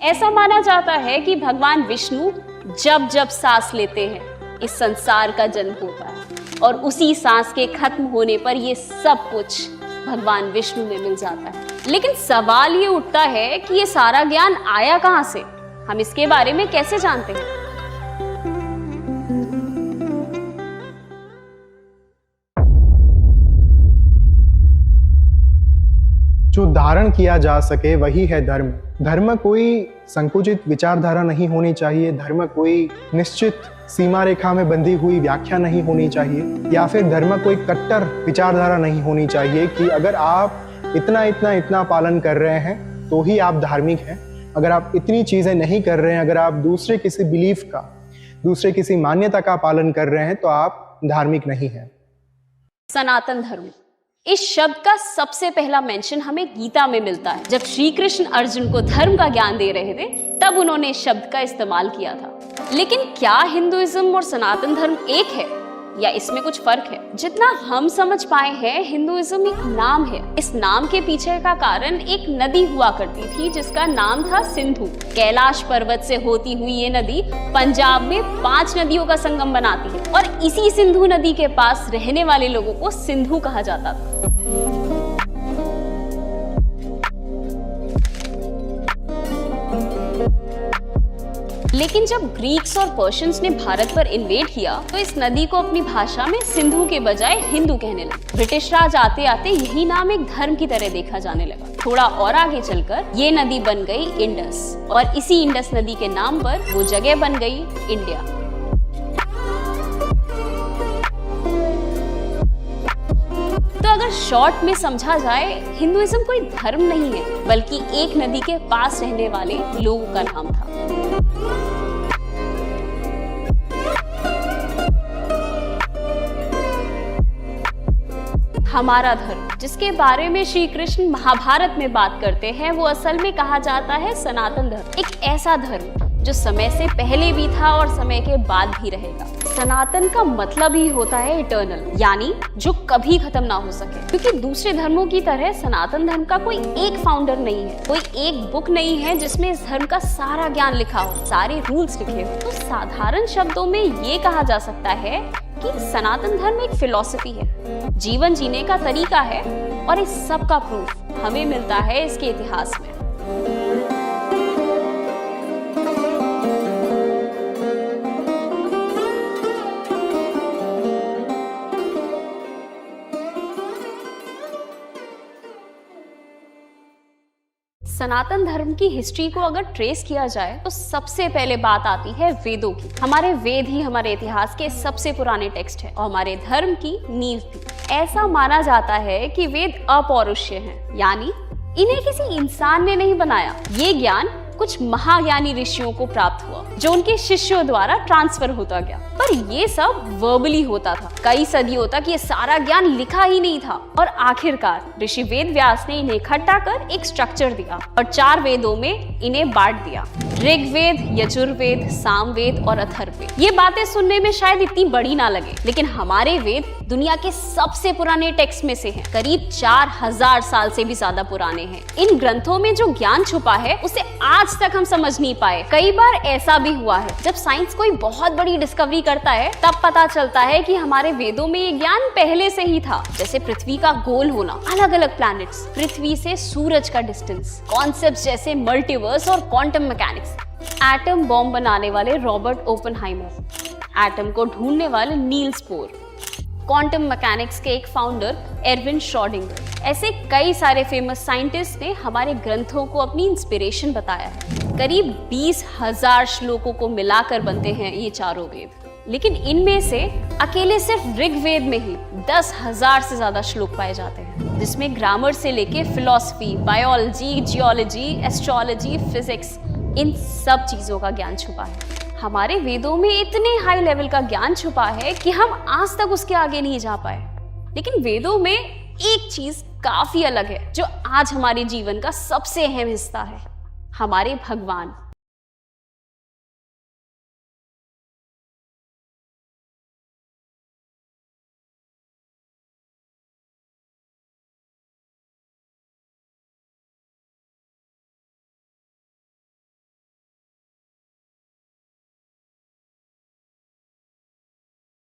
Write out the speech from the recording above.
ऐसा माना जाता है कि भगवान विष्णु जब जब सांस लेते हैं इस संसार का जन्म होता है और उसी सांस के खत्म होने पर ये सब कुछ भगवान विष्णु में मिल जाता है। लेकिन सवाल ये उठता है कि ये सारा ज्ञान आया कहां से, हम इसके बारे में कैसे जानते हैं? जो धारण किया जा सके वही है धर्म। धर्म कोई संकुचित विचारधारा नहीं होनी चाहिए, धर्म कोई निश्चित सीमा रेखा में बंधी हुई व्याख्या नहीं होनी चाहिए, या फिर धर्म कोई कट्टर विचारधारा नहीं होनी चाहिए कि अगर आप इतना इतना इतना पालन कर रहे हैं तो ही आप धार्मिक हैं, अगर आप इतनी चीजें नहीं कर रहे हैं, अगर आप दूसरे किसी बिलीफ का, दूसरे किसी मान्यता का पालन कर रहे हैं तो आप धार्मिक नहीं हैं। सनातन धर्म, इस शब्द का सबसे पहला मेंशन हमें गीता में मिलता है। जब श्री कृष्ण अर्जुन को धर्म का ज्ञान दे रहे थे तब उन्होंने इस शब्द का इस्तेमाल किया था। लेकिन क्या हिंदुइज्म और सनातन धर्म एक है या इसमें कुछ फर्क है? जितना हम समझ पाए हैं, हिंदुइज्म एक नाम है। इस नाम के पीछे का कारण एक नदी हुआ करती थी जिसका नाम था सिंधु। कैलाश पर्वत से होती हुई ये नदी पंजाब में 5 नदियों का संगम बनाती है और इसी सिंधु नदी के पास रहने वाले लोगों को सिंधु कहा जाता था। लेकिन जब ग्रीक्स और पर्शियंस ने भारत पर इन्वेड किया तो इस नदी को अपनी भाषा में सिंधु के बजाय हिंदू कहने लगे। ब्रिटिश राज आते आते यही नाम एक धर्म की तरह देखा जाने लगा। थोड़ा और आगे चलकर ये नदी बन गई इंडस और इसी इंडस नदी के नाम पर वो जगह बन गई इंडिया। तो अगर शॉर्ट में समझा जाए, हिंदुइज्म कोई धर्म नहीं है बल्कि एक नदी के पास रहने वाले लोगों का नाम था। हमारा धर्म, जिसके बारे में श्री कृष्ण महाभारत में बात करते हैं, वो असल में कहा जाता है सनातन धर्म। एक ऐसा धर्म जो समय से पहले भी था और समय के बाद भी रहेगा। सनातन का मतलब ही होता है इटर्नल, यानी जो कभी खत्म ना हो सके। क्योंकि दूसरे धर्मों की तरह सनातन धर्म का कोई एक फाउंडर नहीं है, कोई एक बुक नहीं है जिसमें इस धर्म का सारा ज्ञान लिखा हो, सारे रूल्स लिखे हो। तो साधारण शब्दों में ये कहा जा सकता है कि सनातन धर्म एक फिलॉसफी है, जीवन जीने का तरीका है और इस सब का प्रूफ हमें मिलता है इसके इतिहास में। सनातन धर्म की हिस्ट्री को अगर ट्रेस किया जाए तो सबसे पहले बात आती है वेदों की। हमारे वेद ही हमारे इतिहास के सबसे पुराने टेक्स्ट है और हमारे धर्म की नींव भी। ऐसा माना जाता है कि वेद अपौरुषीय हैं, यानी इन्हें किसी इंसान ने नहीं बनाया। ये ज्ञान कुछ महाज्ञानी ऋषियों को प्राप्त हुआ जो उनके शिष्यों द्वारा ट्रांसफर होता गया। पर ये सब वर्बली होता था। कई सदियों तक ये सारा ज्ञान लिखा ही नहीं था और आखिरकार ऋषि वेद व्यास ने इन्हें इकट्ठा कर एक स्ट्रक्चर दिया और 4 वेदों में इन्हें बांट दिया: ऋग्वेद, यजुर्वेद, सामवेद और अथर्ववेद। ये बातें सुनने में शायद इतनी बड़ी ना लगे, लेकिन हमारे वेद दुनिया के सबसे पुराने टेक्स्ट में से हैं। करीब 4000 साल से भी ज्यादा पुराने हैं। इन ग्रंथों में जो ज्ञान छुपा है उसे आज तक हम समझ नहीं पाए। कई बार ऐसा भी हुआ है, जब साइंस कोई बहुत बड़ी डिस्कवरी करता है तब पता चलता है कि हमारे वेदों में ये ज्ञान पहले से ही था। जैसे पृथ्वी का गोल होना, अलग अलग प्लैनेट्स, पृथ्वी से सूरज का डिस्टेंस, कॉन्सेप्ट्स जैसे मल्टीवर्स और क्वांटम मैकेनिक्स, एटम बॉम्ब बनाने वाले रॉबर्ट ओपेनहाइमर, एटम को ढूंढने वाले नील्स बोर, क्वांटम मैकेनिक्स के एक फाउंडर एरविन श्रोडिंगर। ऐसे कई सारे फेमस साइंटिस्ट ने हमारे ग्रंथों को अपनी इंस्पिरेशन बताया है। करीब 20,000 श्लोकों को मिलाकर बनते हैं ये चारों वेद। लेकिन इनमें से अकेले सिर्फ ऋग्वेद में ही 10,000 से ज्यादा श्लोक पाए जाते हैं, जिसमें ग्रामर से लेके philosophy, biology, geology, astrology, physics, इन सब चीजों का ज्ञान छुपा है। हमारे वेदों में इतने हाई लेवल का ज्ञान छुपा है कि हम आज तक उसके आगे नहीं जा पाए। लेकिन वेदों में एक चीज काफी अलग है जो आज हमारे जीवन का सबसे अहम हिस्सा है: हमारे भगवान।